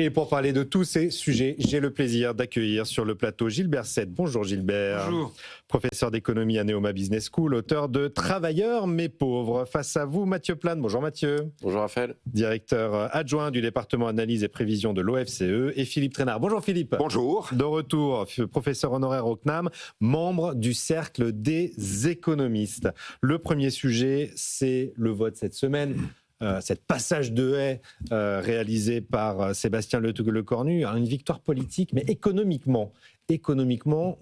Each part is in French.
Et pour parler de tous ces sujets, j'ai le plaisir d'accueillir sur le plateau Gilbert Sette. Bonjour Gilbert. Bonjour. Professeur d'économie à Neoma Business School, auteur de Travailleurs mais pauvres. Face à vous, Mathieu Plane. Bonjour Mathieu. Bonjour Raphaël. Directeur adjoint du département analyse et prévision de l'OFCE. Et Philippe Trainard. Bonjour Philippe. Bonjour. De retour, professeur honoraire au CNAM, membre du Cercle des économistes. Le premier sujet, c'est le vote cette semaine. Cette passage de haie réalisé par Sébastien Lecornu, une victoire politique, mais économiquement,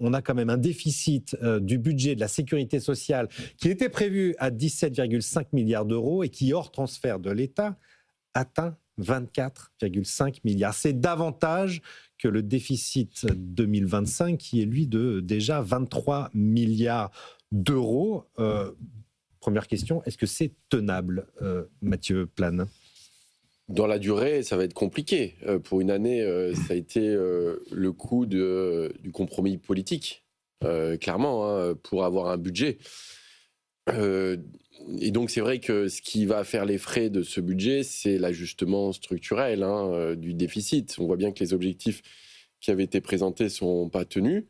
on a quand même un déficit du budget de la sécurité sociale qui était prévu à 17,5 milliards d'euros et qui, hors transfert de l'État, atteint 24,5 milliards. C'est davantage que le déficit 2025 qui est, lui, de déjà 23 milliards d'euros. Première question, est-ce que c'est tenable, Mathieu Plane ? Dans la durée, ça va être compliqué. Pour une année, ça a été le coût du compromis politique, clairement, pour avoir un budget. Et donc, c'est vrai que ce qui va faire les frais de ce budget, c'est l'ajustement structurel du déficit. On voit bien que les objectifs qui avaient été présentés ne sont pas tenus.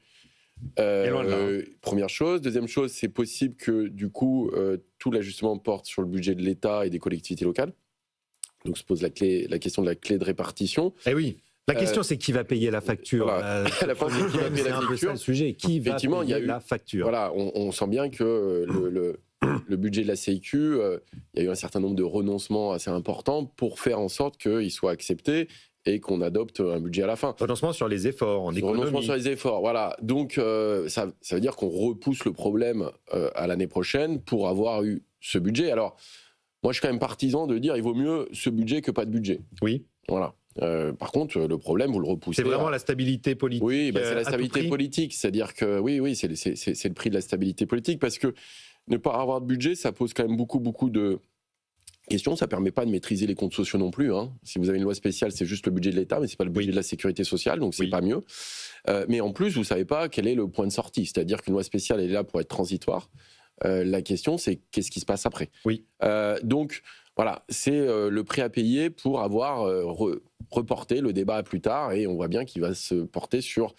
Première chose. Deuxième chose, c'est possible que du coup tout l'ajustement porte sur le budget de l'État et des collectivités locales. Donc se pose la question de la clé de répartition. Eh oui. La question, c'est qui va payer la facture. Voilà. La fin, c'est qui va payer la facture. Le sujet. Qui va payer la facture. Voilà, on sent bien que le budget de la Sécu, il y a eu un certain nombre de renoncements assez importants pour faire en sorte qu'il soit accepté et qu'on adopte un budget à la fin. Renoncement sur les efforts en économie. Renoncement sur les efforts, voilà. Donc, ça veut dire qu'on repousse le problème à l'année prochaine pour avoir eu ce budget. Alors, moi, je suis quand même partisan de dire il vaut mieux ce budget que pas de budget. Oui. Voilà. Par contre, le problème, vous le repoussez. C'est vraiment la stabilité politique. Oui, c'est la stabilité politique. C'est-à-dire que, oui, c'est le prix de la stabilité politique. Parce que ne pas avoir de budget, ça pose quand même beaucoup de question, ça ne permet pas de maîtriser les comptes sociaux non plus. Si vous avez une loi spéciale, c'est juste le budget de l'État, mais ce n'est pas le budget de la sécurité sociale, donc c'est pas mieux. Mais en plus, vous ne savez pas quel est le point de sortie. C'est-à-dire qu'une loi spéciale est là pour être transitoire. La question, c'est qu'est-ce qui se passe après. Oui. Donc, voilà, c'est le prix à payer pour avoir reporté le débat à plus tard. Et on voit bien qu'il va se porter sur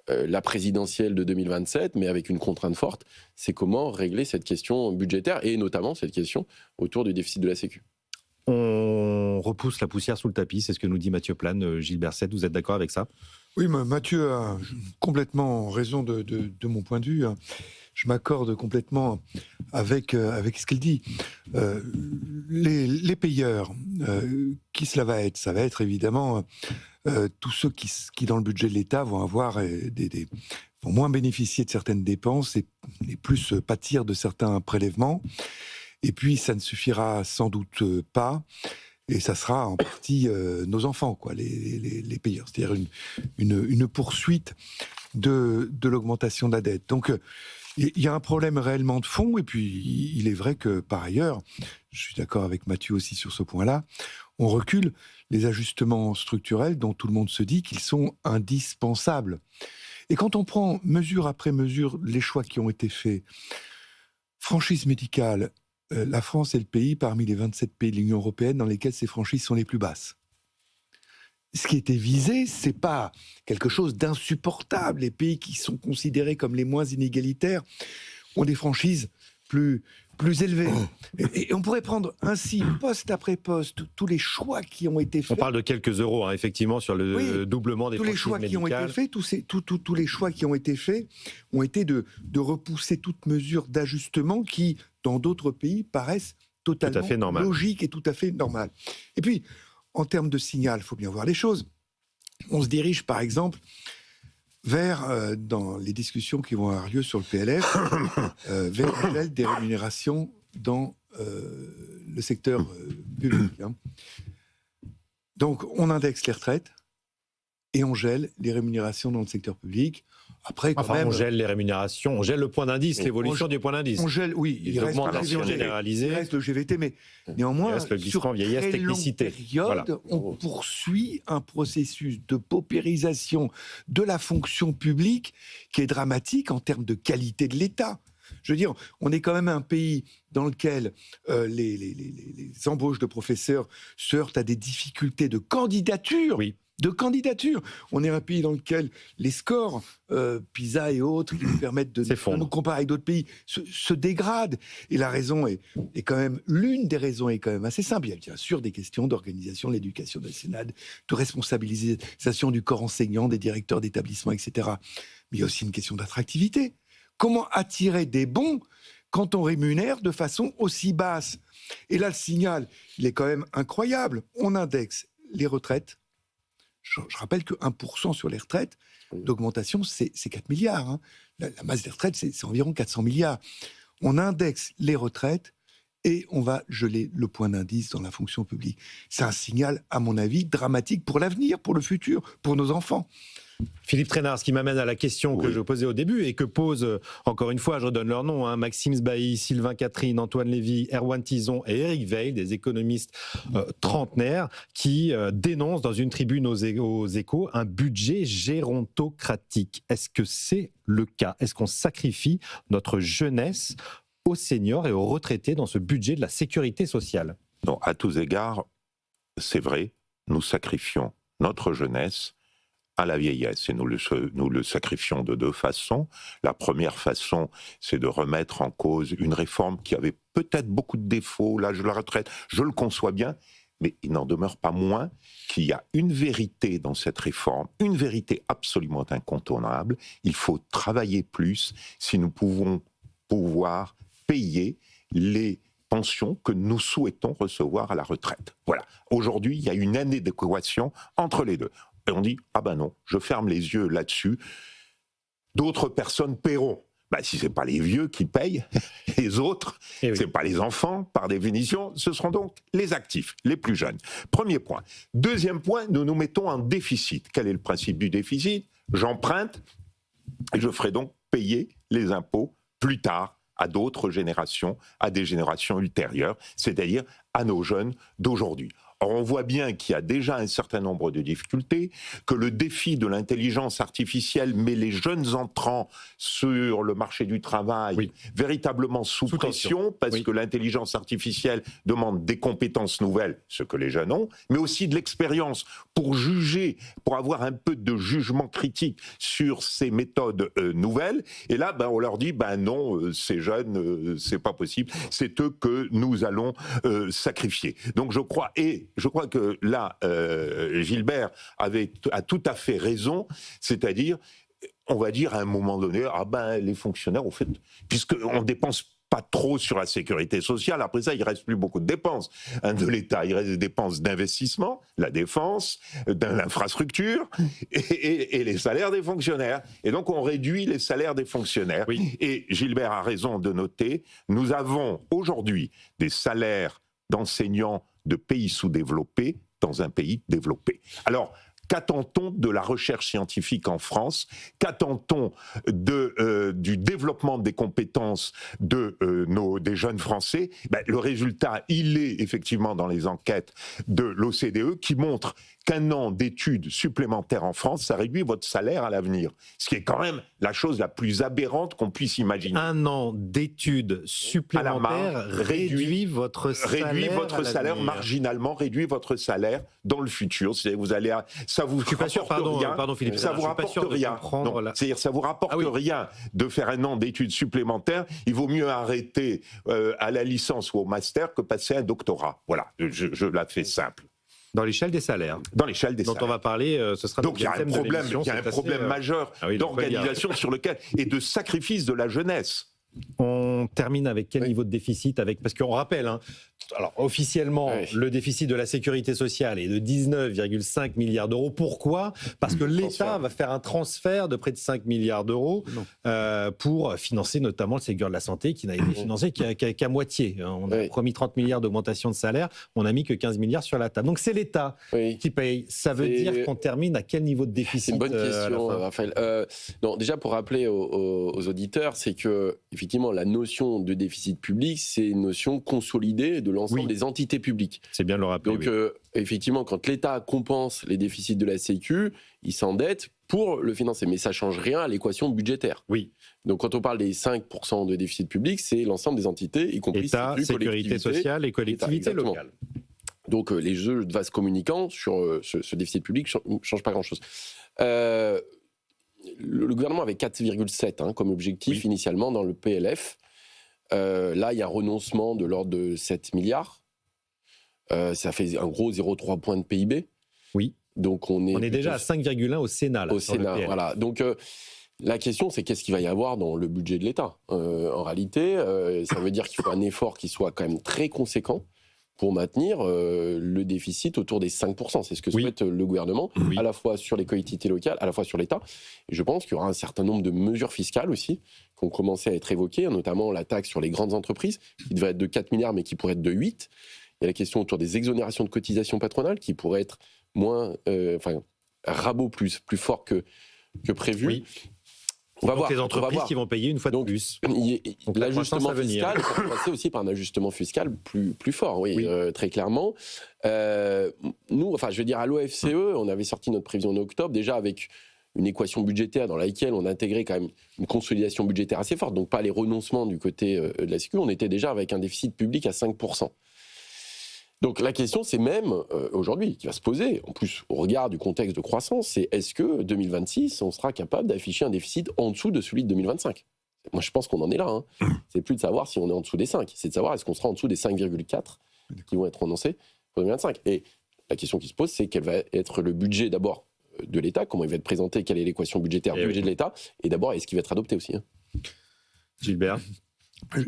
la présidentielle de 2027, mais avec une contrainte forte, c'est comment régler cette question budgétaire et notamment cette question autour du déficit de la Sécu. On repousse la poussière sous le tapis, c'est ce que nous dit Mathieu Plane. Gilbert Sette, vous êtes d'accord avec ça ? Oui, Mathieu a complètement raison de mon point de vue. Je m'accorde complètement avec ce qu'il dit. Les payeurs, qui cela va être ? Ça va être évidemment tous ceux qui, dans le budget de l'État, vont avoir vont moins bénéficier de certaines dépenses et plus pâtir de certains prélèvements. Et puis, ça ne suffira sans doute pas. Et ça sera en partie nos enfants, les payeurs. C'est-à-dire une poursuite de l'augmentation de la dette. Donc, il y a un problème réellement de fond. Et puis, il est vrai que, par ailleurs, je suis d'accord avec Mathieu aussi sur ce point-là, on recule les ajustements structurels dont tout le monde se dit qu'ils sont indispensables. Et quand on prend mesure après mesure les choix qui ont été faits, franchise médicale, la France est le pays parmi les 27 pays de l'Union européenne dans lesquels ces franchises sont les plus basses. Ce qui était visé, c'est pas quelque chose d'insupportable. Les pays qui sont considérés comme les moins inégalitaires ont des franchises plus élevées. Et on pourrait prendre ainsi, poste après poste, tous les choix qui ont été faits. On parle de quelques euros, effectivement, sur le doublement des franchises médicales. Qui ont été faits, tous les choix qui ont été faits ont été de repousser toute mesure d'ajustement qui, dans d'autres pays, paraissent totalement logiques et tout à fait normales. Et puis, en termes de signal, il faut bien voir les choses. On se dirige, par exemple, vers, dans les discussions qui vont avoir lieu sur le PLF, vers le gel des rémunérations dans le secteur public. Donc, on indexe les retraites et on gèle les rémunérations dans le secteur public. Après, on gèle les rémunérations, on gèle le point d'indice, l'évolution du point d'indice. On gèle, oui, il reste le GVT, mais néanmoins, sur très longue période, on poursuit un processus de paupérisation de la fonction publique qui est dramatique en termes de qualité de l'État. Je veux dire, on est quand même un pays dans lequel les embauches de professeurs se heurtent à des difficultés de candidature. Oui. de candidature. On est un pays dans lequel les scores, PISA et autres, qui nous permettent de nous comparer avec d'autres pays, se dégradent. Et la raison est quand même, l'une des raisons est quand même assez simple. Il y a bien sûr des questions d'organisation de l'éducation nationale, de responsabilisation du corps enseignant, des directeurs d'établissements, etc. Mais il y a aussi une question d'attractivité. Comment attirer des bons quand on rémunère de façon aussi basse? Et là, le signal, il est quand même incroyable. On indexe les retraites. Je rappelle que 1% sur les retraites d'augmentation, c'est 4 milliards. Hein. La masse des retraites, c'est environ 400 milliards. On indexe les retraites et on va geler le point d'indice dans la fonction publique. C'est un signal, à mon avis, dramatique pour l'avenir, pour le futur, pour nos enfants. Philippe Trainard, ce qui m'amène à la question que je posais au début et que pose, encore une fois, je redonne leur nom, Maxime Sbailly, Sylvain Catherine, Antoine Lévy, Erwan Tison et Éric Veil, des économistes trentenaires, qui dénoncent dans une tribune aux Échos un budget gérontocratique. Est-ce que c'est le cas? Est-ce qu'on sacrifie notre jeunesse aux seniors et aux retraités dans ce budget de la sécurité sociale? Non, à tous égards, c'est vrai, nous sacrifions notre jeunesse à la vieillesse. Et nous le sacrifions de deux façons. La première façon, c'est de remettre en cause une réforme qui avait peut-être beaucoup de défauts, l'âge de la retraite, je le conçois bien, mais il n'en demeure pas moins qu'il y a une vérité dans cette réforme, une vérité absolument incontournable. Il faut travailler plus si nous pouvons pouvoir payer les pensions que nous souhaitons recevoir à la retraite. Voilà. Aujourd'hui, il y a une inadéquation entre les deux. Et on dit, ah ben non, je ferme les yeux là-dessus, d'autres personnes paieront. Si ce n'est pas les vieux qui payent, les autres, ce n'est pas les enfants, par définition, ce seront donc les actifs, les plus jeunes. Premier point. Deuxième point, nous nous mettons en déficit. Quel est le principe du déficit? J'emprunte et je ferai donc payer les impôts plus tard à d'autres générations, à des générations ultérieures, c'est-à-dire à nos jeunes d'aujourd'hui. Or, on voit bien qu'il y a déjà un certain nombre de difficultés, que le défi de l'intelligence artificielle met les jeunes entrants sur le marché du travail véritablement sous pression, parce que l'intelligence artificielle demande des compétences nouvelles, ce que les jeunes ont, mais aussi de l'expérience pour juger, pour avoir un peu de jugement critique sur ces méthodes nouvelles. Et là, on leur dit, non, ces jeunes, c'est pas possible, c'est eux que nous allons sacrifier. Donc je crois que là, Gilbert a tout à fait raison, c'est-à-dire, on va dire à un moment donné, les fonctionnaires, au fait, puisqu'on dépense pas trop sur la sécurité sociale, après ça, il ne reste plus beaucoup de dépenses de l'État. Il reste des dépenses d'investissement, la défense, de l'infrastructure et les salaires des fonctionnaires. Et donc, on réduit les salaires des fonctionnaires. Oui. Et Gilbert a raison de noter, nous avons aujourd'hui des salaires d'enseignants de pays sous-développés dans un pays développé. Alors, qu'attend-on de la recherche scientifique en France? Qu'attend-on du développement des compétences des jeunes Français? Le résultat, il est effectivement dans les enquêtes de l'OCDE qui montrent qu'un an d'études supplémentaires en France, ça réduit votre salaire à l'avenir. Ce qui est quand même la chose la plus aberrante qu'on puisse imaginer. Un an d'études supplémentaires réduit votre salaire marginalement, réduit votre salaire dans le futur. Vous allez, ça vous rapporte rien. Pardon Philippe, ça vous rapporte rien. C'est-à-dire, ça vous rapporte rien de faire un an d'études supplémentaires. Il vaut mieux arrêter à la licence ou au master que passer un doctorat. Voilà, je la fais simple. Dans l'échelle des salaires. Dans l'échelle des salaires. Dont on va parler, ce sera donc il y a un problème majeur d'organisation sur lequel et de sacrifice de la jeunesse. On termine avec quel niveau de déficit parce qu'on rappelle, alors officiellement, le déficit de la sécurité sociale est de 19,5 milliards d'euros. Pourquoi? Parce que l'État va faire un transfert de près de 5 milliards d'euros pour financer notamment le Ségur de la santé qui n'a été financé qu'à moitié. On a promis 30 milliards d'augmentation de salaire, on n'a mis que 15 milliards sur la table. Donc c'est l'État qui paye. Ça veut dire qu'on termine à quel niveau de déficit? C'est une bonne question, Raphaël. Non, déjà pour rappeler aux auditeurs, c'est que effectivement la notion de déficit public, c'est une notion consolidée de l'ensemble des entités publiques. C'est bien de le rappeler. Donc, effectivement, quand l'État compense les déficits de la Sécu, il s'endette pour le financer. Mais ça ne change rien à l'équation budgétaire. Oui. Donc, quand on parle des 5% de déficit public, c'est l'ensemble des entités, y compris État, sécurité sociale et collectivités locales. Donc les jeux de vase communicants sur ce déficit public ne changent pas grand-chose. Le gouvernement avait 4,7 comme objectif initialement dans le PLF. Là, il y a un renoncement de l'ordre de 7 milliards. Ça fait un gros 0,3 points de PIB. Oui. Donc on est déjà à 5,1 au Sénat. Là, au Sénat, voilà. Donc la question, c'est qu'est-ce qu'il va y avoir dans le budget de l'État. En réalité, ça veut dire qu'il faut un effort qui soit quand même très conséquent pour maintenir le déficit autour des 5%. C'est ce que souhaite le gouvernement, à la fois sur les collectivités locales, à la fois sur l'État. Et je pense qu'il y aura un certain nombre de mesures fiscales aussi qui ont commencé à être évoquées, notamment la taxe sur les grandes entreprises, qui devrait être de 4 milliards, mais qui pourrait être de 8. Il y a la question autour des exonérations de cotisations patronales, qui pourraient être moins... rabot plus fort que prévu. Oui. On va voir les entreprises qui vont payer une fois de plus. Donc l'ajustement fiscal, ça peut passer aussi par un ajustement fiscal plus fort, très clairement. Nous, je veux dire, à l'OFCE, on avait sorti notre prévision en octobre, déjà avec une équation budgétaire dans laquelle on intégrait quand même une consolidation budgétaire assez forte, donc pas les renoncements du côté de la Sécu, on était déjà avec un déficit public à 5%. Donc la question, c'est même aujourd'hui qui va se poser, en plus au regard du contexte de croissance, c'est est-ce que 2026, on sera capable d'afficher un déficit en dessous de celui de 2025 ? Moi, je pense qu'on en est là. C'est plus de savoir si on est en dessous des 5, c'est de savoir est-ce qu'on sera en dessous des 5,4 qui vont être annoncés pour 2025. Et la question qui se pose, c'est quel va être le budget d'abord de l'État, comment il va être présenté, quelle est l'équation budgétaire du budget de l'État, et d'abord, est-ce qu'il va être adopté aussi Gilbert ?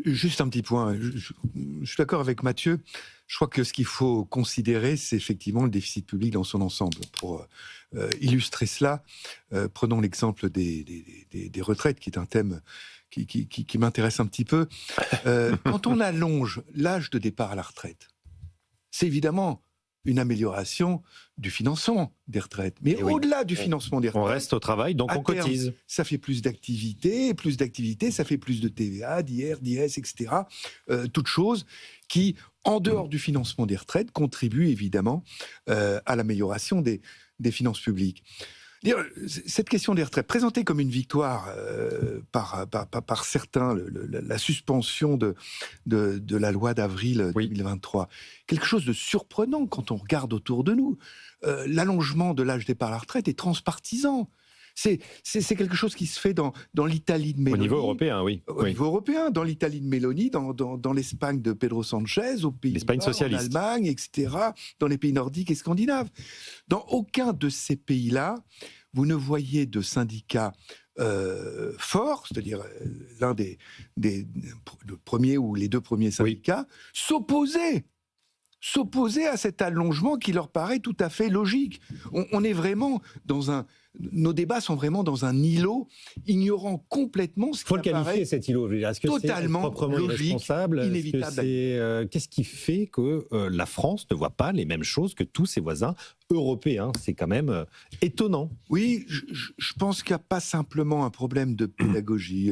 Juste un petit point. Je suis d'accord avec Mathieu. Je crois que ce qu'il faut considérer, c'est effectivement le déficit public dans son ensemble. Pour illustrer cela, prenons l'exemple des retraites, qui est un thème qui m'intéresse un petit peu. Quand on allonge l'âge de départ à la retraite, c'est évidemment une amélioration du financement des retraites. Mais au-delà du financement des retraites... On reste au travail, donc on cotise. Ça fait plus d'activités, ça fait plus de TVA, d'IR, d'IS, etc. Toutes choses qui, en dehors du financement des retraites, contribuent évidemment à l'amélioration des finances publiques. Cette question des retraites, présentée comme une victoire par certains, la suspension de la loi d'avril 2023, quelque chose de surprenant quand on regarde autour de nous. L'allongement de l'âge de départ à la retraite est transpartisan. C'est quelque chose qui se fait dans l'Italie de Meloni. Au niveau européen, oui. Au niveau européen, dans l'Italie de Meloni, dans l'Espagne de Pedro Sanchez, aux Pays-Bas, en Allemagne, etc., dans les pays nordiques et scandinaves. Dans aucun de ces pays-là, vous ne voyez de syndicats forts, c'est-à-dire le premier ou les deux premiers syndicats, s'opposer à cet allongement qui leur paraît tout à fait logique. On est vraiment nos débats sont vraiment dans un îlot, ignorant complètement ce qui apparaît. Il faut le qualifier, cet îlot. Est-ce que totalement c'est proprement logique, irresponsable ? inévitable. Qu'est-ce qui fait que la France ne voit pas les mêmes choses que tous ses voisins européens ? C'est quand même étonnant. Oui, je pense qu'il n'y a pas simplement un problème de pédagogie.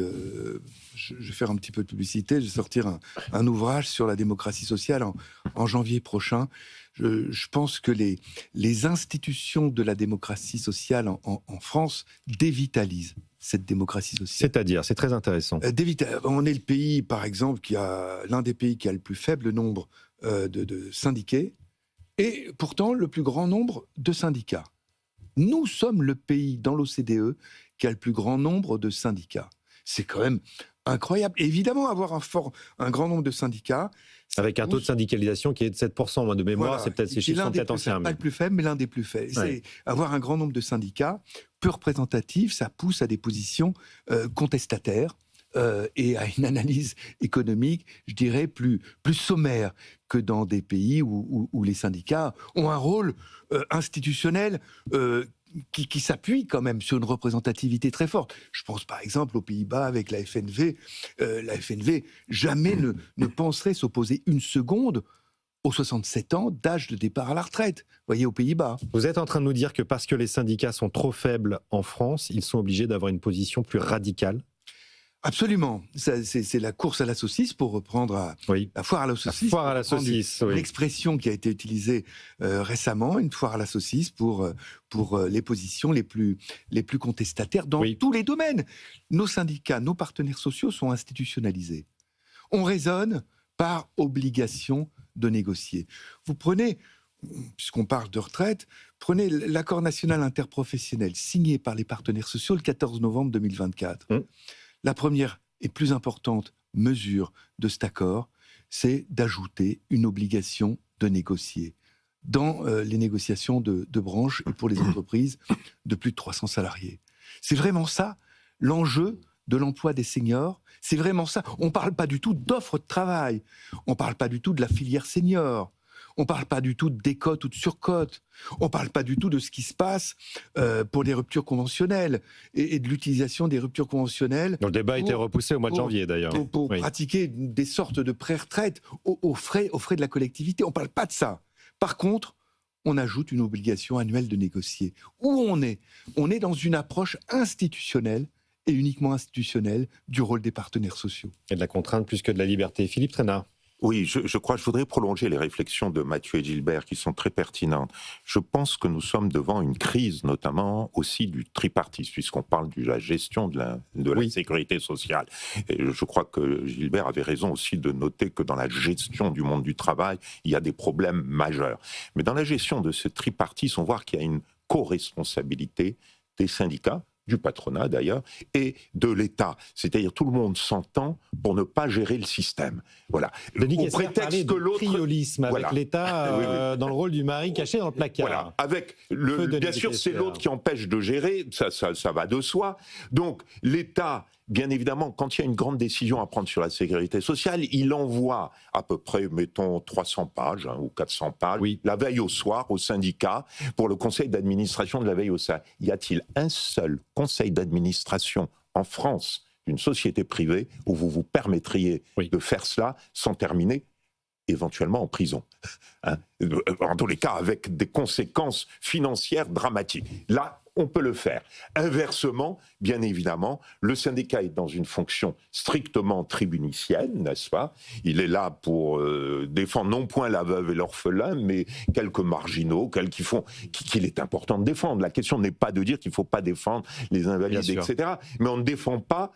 Je vais faire un petit peu de publicité. Je vais sortir un ouvrage sur la démocratie sociale en janvier prochain. Je pense que les institutions de la démocratie sociale en France dévitalisent cette démocratie sociale. C'est-à-dire, c'est très intéressant. On est le pays, par exemple, l'un des pays qui a le plus faible nombre de syndiqués et pourtant le plus grand nombre de syndicats. Nous sommes le pays dans l'OCDE qui a le plus grand nombre de syndicats. C'est quand même incroyable. Et évidemment, avoir un grand nombre de syndicats... Avec un taux de syndicalisation qui est de 7%, moi, de mémoire, voilà. Ces chiffres sont peut-être anciens. Pas le plus faible, mais l'un des plus faibles. Ouais. C'est avoir un grand nombre de syndicats peu représentatifs, ça pousse à des positions contestataires et à une analyse économique, je dirais, plus sommaire que dans des pays où les syndicats ont un rôle institutionnel qui s'appuie quand même sur une représentativité très forte. Je pense par exemple aux Pays-Bas avec la FNV. La FNV jamais ne penserait s'opposer une seconde aux 67 ans d'âge de départ à la retraite. Vous voyez, aux Pays-Bas. Vous êtes en train de nous dire que parce que les syndicats sont trop faibles en France, ils sont obligés d'avoir une position plus radicale ? Absolument. C'est la course à la saucisse, pour reprendre la foire à la saucisse. La foire à la saucisse, oui. L'expression qui a été utilisée récemment, une foire à la saucisse pour les positions les plus contestataires dans tous les domaines. Nos syndicats, nos partenaires sociaux sont institutionnalisés. On raisonne par obligation de négocier. Vous prenez puisqu'on parle de retraite, prenez l'accord national interprofessionnel signé par les partenaires sociaux le 14 novembre 2024. La première et plus importante mesure de cet accord, c'est d'ajouter une obligation de négocier dans les négociations de branche et pour les entreprises de plus de 300 salariés. C'est vraiment ça, l'enjeu de l'emploi des seniors. C'est vraiment ça. On ne parle pas du tout d'offres de travail. On ne parle pas du tout de la filière senior. On ne parle pas du tout de décote ou de surcote. On ne parle pas du tout de ce qui se passe pour les ruptures conventionnelles et de l'utilisation des ruptures conventionnelles. Le débat a été repoussé au mois de janvier, d'ailleurs. Pour pratiquer des sortes de pré-retraite aux frais de la collectivité. On ne parle pas de ça. Par contre, on ajoute une obligation annuelle de négocier. Où on est dans une approche institutionnelle et uniquement institutionnelle du rôle des partenaires sociaux. Et de la contrainte plus que de la liberté. Philippe Trainard. Oui, je voudrais prolonger les réflexions de Mathieu et Gilbert qui sont très pertinentes. Je pense que nous sommes devant une crise, notamment aussi du tripartisme, puisqu'on parle de la gestion de la sécurité sociale. Et je crois que Gilbert avait raison aussi de noter que dans la gestion du monde du travail, il y a des problèmes majeurs. Mais dans la gestion de ce tripartisme, on voit qu'il y a une co-responsabilité des syndicats, du patronat d'ailleurs, et de l'État. C'est-à-dire tout le monde s'entend pour ne pas gérer le système. Voilà. Au prétexte que l'autre... triolisme avec l'État dans le rôle du mari caché dans le placard. Voilà. Avec bien sûr, c'est l'autre qui empêche de gérer, ça va de soi. Donc l'État... Bien évidemment, quand il y a une grande décision à prendre sur la sécurité sociale, il envoie à peu près, mettons, 300 pages ou 400 pages, la veille au soir, au syndicat, pour le conseil d'administration de la veille au soir. Y a-t-il un seul conseil d'administration en France d'une société privée où vous vous permettriez de faire cela sans terminer éventuellement en prison, en tous les cas avec des conséquences financières dramatiques. Là, on peut le faire. Inversement, bien évidemment, le syndicat est dans une fonction strictement tribunicienne, n'est-ce pas ? Il est là pour défendre non point la veuve et l'orphelin, mais quelques marginaux, qu'il est important de défendre. La question n'est pas de dire qu'il ne faut pas défendre les invalides, etc. Mais on ne défend pas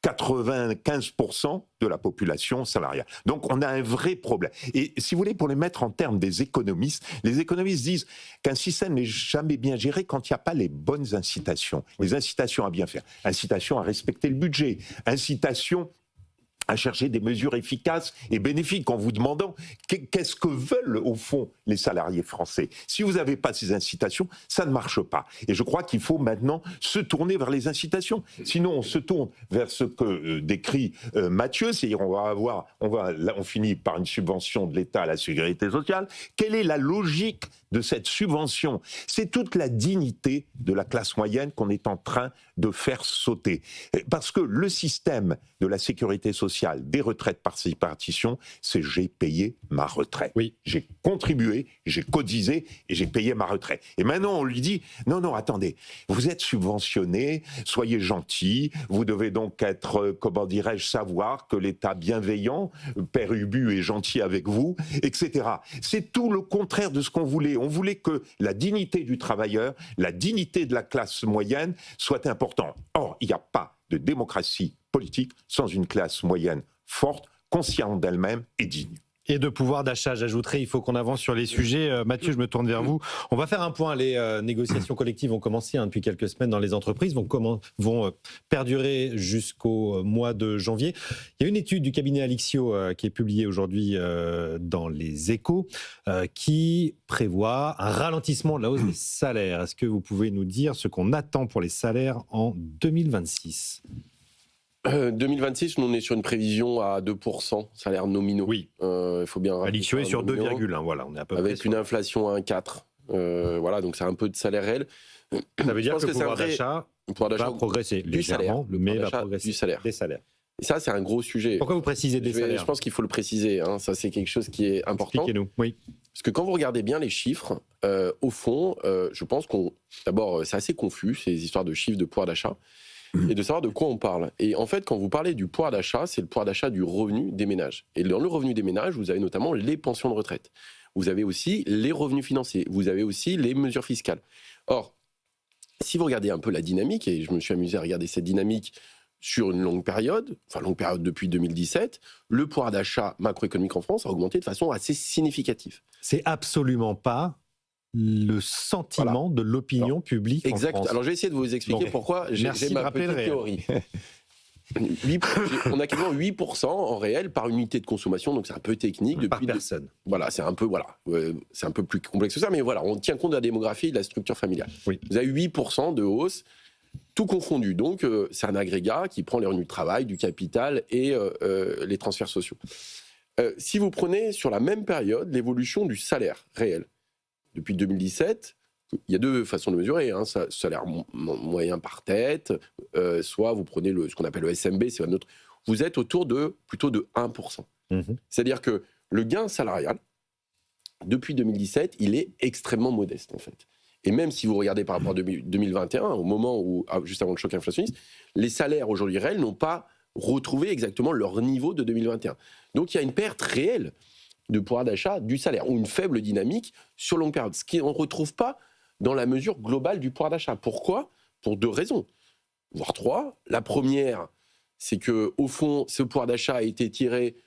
95% de la population salariale. Donc on a un vrai problème. Et si vous voulez, pour les mettre en termes des économistes, les économistes disent qu'un système n'est jamais bien géré quand il n'y a pas les bonnes incitations. Les incitations à bien faire. Incitation à respecter le budget. Incitation à chercher des mesures efficaces et bénéfiques en vous demandant qu'est-ce que veulent au fond les salariés français. Si vous n'avez pas ces incitations, ça ne marche pas. Et je crois qu'il faut maintenant se tourner vers les incitations. Sinon, on se tourne vers ce que décrit Mathieu, c'est-à-dire on finit par une subvention de l'État à la sécurité sociale. Quelle est la logique de cette subvention? C'est toute la dignité de la classe moyenne qu'on est en train de faire sauter. Parce que le système de la sécurité sociale, des retraites par répartition, c'est j'ai payé ma retraite. Oui. J'ai contribué, j'ai cotisé et j'ai payé ma retraite. Et maintenant, on lui dit, non, attendez, vous êtes subventionné, soyez gentil, vous devez donc être, savoir que l'État bienveillant, Père Ubu est gentil avec vous, etc. C'est tout le contraire de ce qu'on voulait. On voulait que la dignité du travailleur, la dignité de la classe moyenne soit importante. Or, il n'y a pas de démocratie politique sans une classe moyenne forte, consciente d'elle-même et digne. Et de pouvoir d'achat, j'ajouterai, il faut qu'on avance sur les sujets. Mathieu, je me tourne vers vous. On va faire un point. Les négociations collectives ont commencé depuis quelques semaines dans les entreprises, vont perdurer jusqu'au mois de janvier. Il y a une étude du cabinet Alixio qui est publiée aujourd'hui dans les Échos qui prévoit un ralentissement de la hausse des salaires. Est-ce que vous pouvez nous dire ce qu'on attend pour les salaires en 2026 ? 2026, nous on est sur une prévision à 2% salaires nominaux. Oui. Il faut bien. Alixio est sur 2,1. Voilà, on est à peu près avec une inflation à 1,4. Voilà, donc c'est un peu de salaire réel. Ça veut dire que le pouvoir d'achat va progresser légèrement, mais va progresser du salaire. Des salaires. Et ça, c'est un gros sujet. Pourquoi vous précisez des salaires ? Je pense qu'il faut le préciser. Ça, c'est quelque chose qui est important. Expliquez-nous. Oui. Parce que quand vous regardez bien les chiffres, au fond, je pense d'abord, c'est assez confus ces histoires de chiffres de pouvoir d'achat. Et de savoir de quoi on parle. Et en fait, quand vous parlez du pouvoir d'achat, c'est le pouvoir d'achat du revenu des ménages. Et dans le revenu des ménages, vous avez notamment les pensions de retraite. Vous avez aussi les revenus financiers. Vous avez aussi les mesures fiscales. Or, si vous regardez un peu la dynamique, et je me suis amusé à regarder cette dynamique sur une longue période depuis 2017, le pouvoir d'achat macroéconomique en France a augmenté de façon assez significative. C'est absolument pas le sentiment de l'opinion publique en France. Alors, j'ai essayé de vous expliquer pourquoi j'ai ma petite théorie. On a quasiment 8% en réel par unité de consommation, donc c'est un peu technique. Par personne. Voilà, c'est un peu plus complexe que ça, mais voilà, on tient compte de la démographie et de la structure familiale. Oui. Vous avez 8% de hausse, tout confondu. Donc, c'est un agrégat qui prend les revenus de travail, du capital et les transferts sociaux. Si vous prenez sur la même période l'évolution du salaire réel, depuis 2017, il y a deux façons de mesurer, hein, salaire moyen par tête, soit vous prenez ce qu'on appelle le SMB, c'est un autre. Vous êtes plutôt de 1%. C'est-à-dire que le gain salarial, depuis 2017, il est extrêmement modeste en fait. Et même si vous regardez par rapport à 2021, au moment où, juste avant le choc inflationniste, les salaires aujourd'hui réels n'ont pas retrouvé exactement leur niveau de 2021. Donc il y a une perte réelle de pouvoir d'achat du salaire, ou une faible dynamique sur longue période, ce qu'on ne retrouve pas dans la mesure globale du pouvoir d'achat. Pourquoi ? Pour deux raisons, voire trois. La première, c'est qu'au fond, ce pouvoir d'achat a été tiré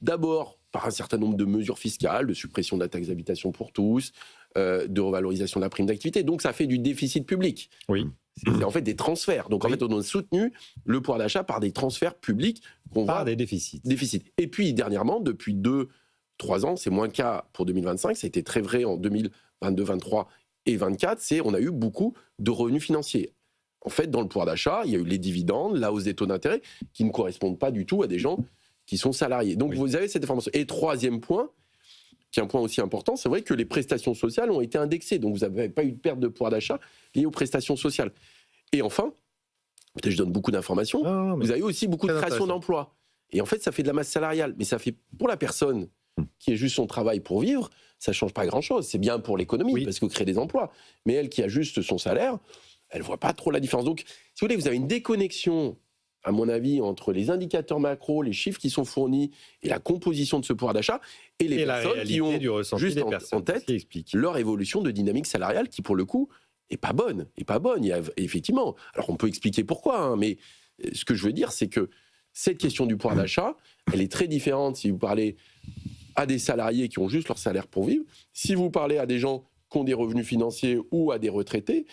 d'abord par un certain nombre de mesures fiscales, de suppression de la taxe d'habitation pour tous, de revalorisation de la prime d'activité. Donc ça fait du déficit public. Oui. C'est en fait des transferts. Donc en fait, on a soutenu le pouvoir d'achat par des transferts publics. Par des déficits. Et puis dernièrement, depuis 2-3 ans, c'est moins le cas pour 2025, ça a été très vrai en 2022, 2023 et 2024, on a eu beaucoup de revenus financiers. En fait, dans le pouvoir d'achat, il y a eu les dividendes, la hausse des taux d'intérêt, qui ne correspondent pas du tout à des gens qui sont salariés. Donc vous avez cette information. Et troisième point, qui est un point aussi important, c'est vrai que les prestations sociales ont été indexées. Donc vous n'avez pas eu de perte de pouvoir d'achat liée aux prestations sociales. Et enfin, peut-être je donne beaucoup d'informations, vous avez aussi beaucoup de création d'emplois. Et en fait, ça fait de la masse salariale. Mais ça fait, pour la personne qui est juste son travail pour vivre, ça ne change pas grand-chose. C'est bien pour l'économie, parce que créer des emplois. Mais elle qui a juste son salaire, elle ne voit pas trop la différence. Donc, si vous voulez, vous avez une déconnexion, à mon avis, entre les indicateurs macro, les chiffres qui sont fournis et la composition de ce pouvoir d'achat et les personnes qui ont juste en tête leur évolution de dynamique salariale qui, pour le coup, n'est pas bonne. Il y a, effectivement, alors on peut expliquer pourquoi, hein, mais ce que je veux dire, c'est que cette question du pouvoir d'achat, elle est très différente si vous parlez à des salariés qui ont juste leur salaire pour vivre, si vous parlez à des gens qui ont des revenus financiers ou à des retraités,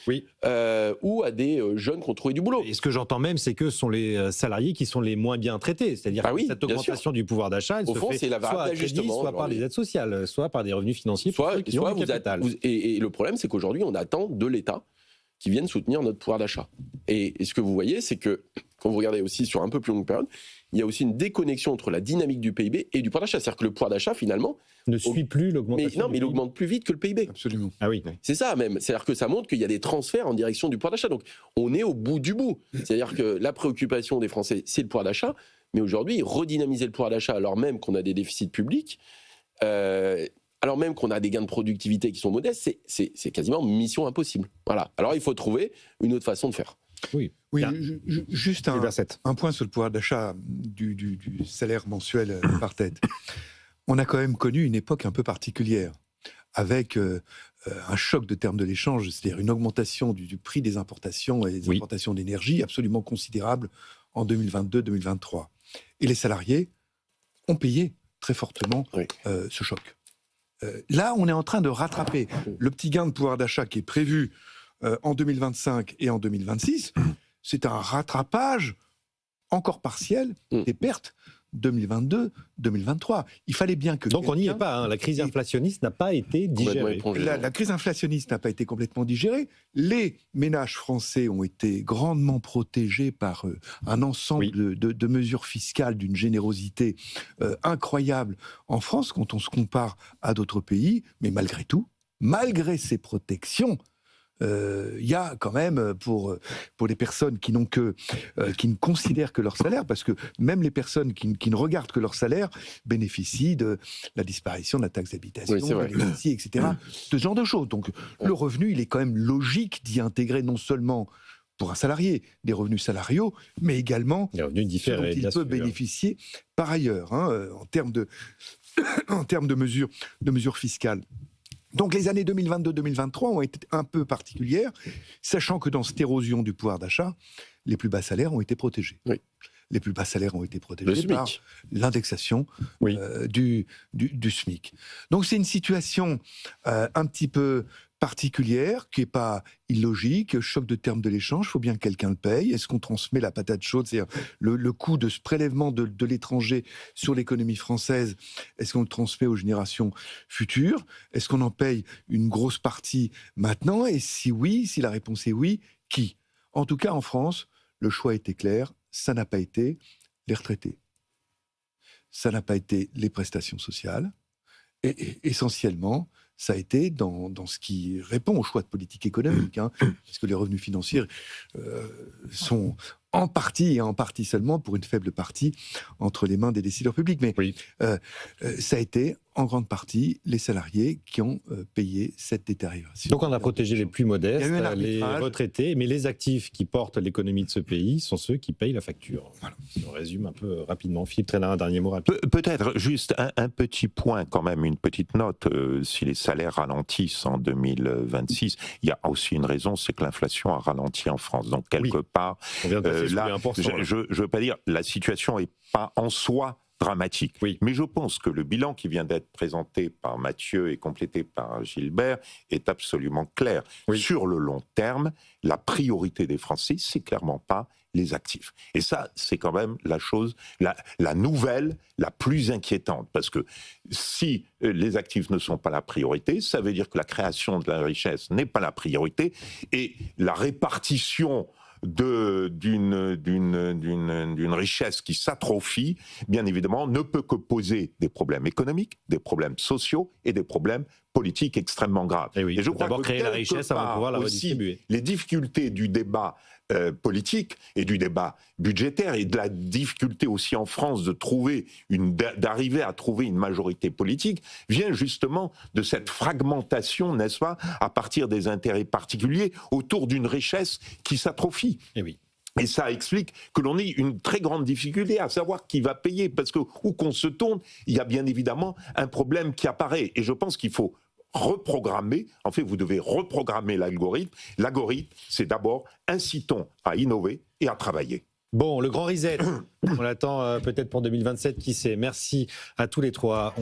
ou à des jeunes qui ont trouvé du boulot. Et ce que j'entends même, c'est que ce sont les salariés qui sont les moins bien traités. C'est-à-dire que cette augmentation du pouvoir d'achat, elle se fait soit à crédit, soit par les aides sociales, soit par des revenus financiers pour ceux qui ont du capital. Et le problème, c'est qu'aujourd'hui, on attend de l'État qui vienne soutenir notre pouvoir d'achat. Et ce que vous voyez, c'est que, quand vous regardez aussi sur un peu plus longue période, il y a aussi une déconnexion entre la dynamique du PIB et du pouvoir d'achat. C'est-à-dire que le pouvoir d'achat, finalement... ne suit plus l'augmentation. Mais il augmente plus vite que le PIB. Absolument. Ah oui. C'est ça même. C'est-à-dire que ça montre qu'il y a des transferts en direction du pouvoir d'achat. Donc, on est au bout du bout. C'est-à-dire que la préoccupation des Français, c'est le pouvoir d'achat. Mais aujourd'hui, redynamiser le pouvoir d'achat alors même qu'on a des déficits publics, alors même qu'on a des gains de productivité qui sont modestes, c'est quasiment mission impossible. Voilà. Alors, il faut trouver une autre façon de faire. Oui, juste un point sur le pouvoir d'achat du salaire mensuel par tête. On a quand même connu une époque un peu particulière, avec un choc de termes de l'échange, c'est-à-dire une augmentation du prix des importations et des importations d'énergie absolument considérable en 2022-2023. Et les salariés ont payé très fortement ce choc. Là, on est en train de rattraper le petit gain de pouvoir d'achat qui est prévu en 2025 et en 2026. C'est un rattrapage encore partiel des pertes 2022-2023. Il fallait bien que... Donc on n'y est pas, hein. La crise inflationniste n'a pas été digérée. La crise inflationniste n'a pas été complètement digérée. Les ménages français ont été grandement protégés par un ensemble de mesures fiscales d'une générosité incroyable en France quand on se compare à d'autres pays. Mais malgré tout, malgré ces protections, il y a quand même pour les personnes qui ne considèrent que leur salaire, parce que même les personnes qui ne regardent que leur salaire bénéficient de la disparition de la taxe d'habitation, etc. De ce genre de choses. Donc le revenu, il est quand même logique d'y intégrer non seulement pour un salarié des revenus salariaux, mais également les revenus différés, dont il peut bénéficier par ailleurs, en termes de mesures fiscales. Donc les années 2022-2023 ont été un peu particulières, sachant que dans cette érosion du pouvoir d'achat, les plus bas salaires ont été protégés. Oui. Les plus bas salaires ont été protégés par l'indexation du SMIC. Donc c'est une situation un petit peu particulière, qui n'est pas illogique, choc de termes de l'échange, il faut bien que quelqu'un le paye. Est-ce qu'on transmet la patate chaude, c'est-à-dire le coût de ce prélèvement de l'étranger sur l'économie française, est-ce qu'on le transmet aux générations futures? Est-ce qu'on en paye une grosse partie maintenant? Et si oui, si la réponse est oui, qui? En tout cas, en France, le choix était clair, ça n'a pas été les retraités. Ça n'a pas été les prestations sociales. Et essentiellement, ça a été dans ce qui répond au choix de politique économique, parce que les revenus financiers sont en partie, et en partie seulement, pour une faible partie, entre les mains des décideurs publics. Mais ça a été, en grande partie, les salariés qui ont payé cette détérioration. Donc on a protégé les plus modestes, les retraités, mais les actifs qui portent l'économie de ce pays sont ceux qui payent la facture. Voilà. Si on résume un peu rapidement. Philippe Trénin, un dernier mot rapide. Peut-être juste un petit point, quand même, une petite note. Si les salaires ralentissent en 2026, il y a aussi une raison, c'est que l'inflation a ralenti en France. Donc quelque part, on vient de là, je ne veux pas dire, la situation n'est pas en soi dramatique. Oui. Mais je pense que le bilan qui vient d'être présenté par Mathieu et complété par Gilbert est absolument clair. Oui. Sur le long terme, la priorité des Français, c'est clairement pas les actifs. Et ça, c'est quand même la chose, la nouvelle la plus inquiétante. Parce que si les actifs ne sont pas la priorité, ça veut dire que la création de la richesse n'est pas la priorité et la répartition d'une richesse qui s'atrophie, bien évidemment, ne peut que poser des problèmes économiques, des problèmes sociaux et des problèmes politiques extrêmement graves. Et je crois d'abord que créer la richesse avant de pouvoir la redistribuer. Les difficultés du débat politique et du débat budgétaire et de la difficulté aussi en France d'arriver à trouver une majorité politique vient justement de cette fragmentation, n'est-ce pas, à partir des intérêts particuliers autour d'une richesse qui s'atrophie. Et ça explique que l'on ait une très grande difficulté à savoir qui va payer, parce que où qu'on se tourne, il y a bien évidemment un problème qui apparaît. Et je pense qu'il faut reprogrammer, en fait vous devez reprogrammer l'algorithme. L'algorithme, c'est d'abord incitons à innover et à travailler. Bon, le grand reset, on l'attend peut-être pour 2027, qui sait. Merci à tous les trois.